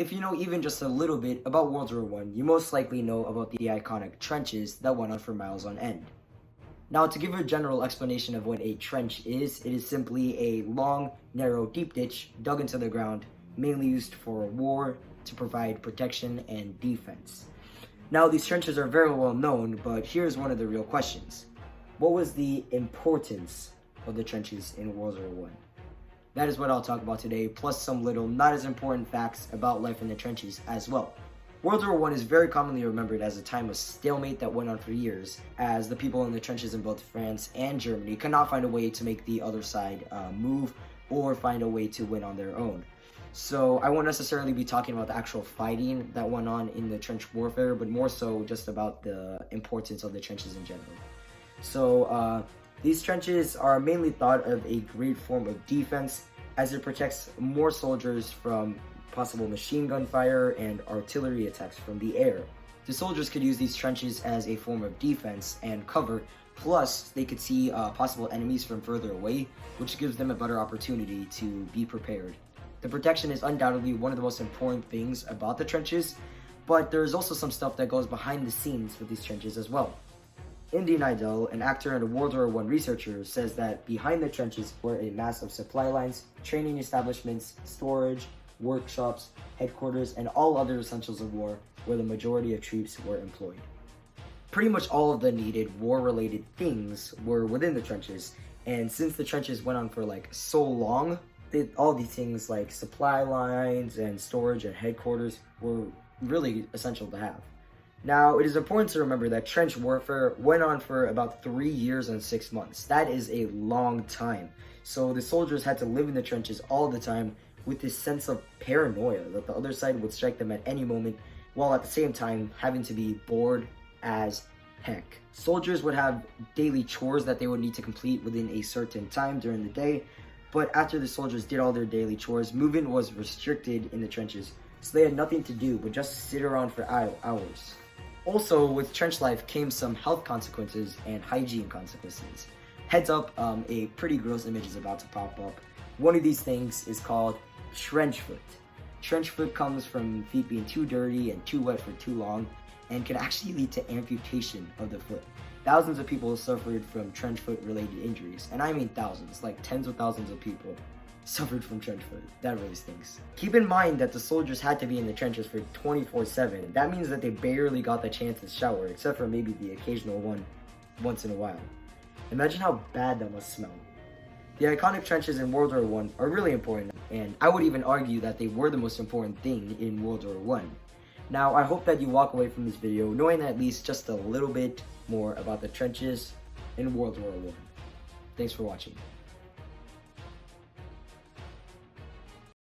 If you know even just a little bit about World War I, you most likely know about the iconic trenches that went on for miles on end. Now, to give a general explanation of what a trench is, it is simply a long, narrow, deep ditch dug into the ground, mainly used for war to provide protection and defense. Now, these trenches are very well known, but here's one of the real questions. What was the importance of the trenches in World War I? That is what I'll talk about today, plus some little not as important facts about life in the trenches as well. World War I is very commonly remembered as a time of stalemate that went on for years, as the people in the trenches in both France and Germany could not find a way to make the other side move or find a way to win on their own. So I won't necessarily be talking about the actual fighting that went on in the trench warfare, but more so just about the importance of the trenches in general. So these trenches are mainly thought of a great form of defense, as it protects more soldiers from possible machine gun fire and artillery attacks from the air. The soldiers could use these trenches as a form of defense and cover, plus they could see possible enemies from further away, which gives them a better opportunity to be prepared. The protection is undoubtedly one of the most important things about the trenches, but there's also some stuff that goes behind the scenes with these trenches as well. Indy Neidell, an actor and a World War I researcher, says that behind the trenches were a mass of supply lines, training establishments, storage, workshops, headquarters, and all other essentials of war where the majority of troops were employed. Pretty much all of the needed war-related things were within the trenches, and since the trenches went on for so long, all these things like supply lines and storage and headquarters were really essential to have. Now, it is important to remember that trench warfare went on for about 3 years and 6 months. That is a long time. So the soldiers had to live in the trenches all the time with this sense of paranoia that the other side would strike them at any moment, while at the same time having to be bored as heck. Soldiers would have daily chores that they would need to complete within a certain time during the day, but after the soldiers did all their daily chores, movement was restricted in the trenches, so they had nothing to do but just sit around for hours. Also, with trench life came some health consequences and hygiene consequences. Heads up, a pretty gross image is about to pop up. One of these things is called trench foot. Trench foot comes from feet being too dirty and too wet for too long, and can actually lead to amputation of the foot. Thousands of people suffered from trench foot related injuries, and I mean thousands, like tens of thousands of people suffered from trench foot. That really stinks. Keep in mind that the soldiers had to be in the trenches for 24/7. That means that they barely got the chance to shower, except for maybe the occasional one once in a while. Imagine how bad that must smell. The iconic trenches in World War I are really important, and I would even argue that they were the most important thing in World War I. Now, I hope that you walk away from this video knowing at least just a little bit more about the trenches in World War I. Thanks for watching.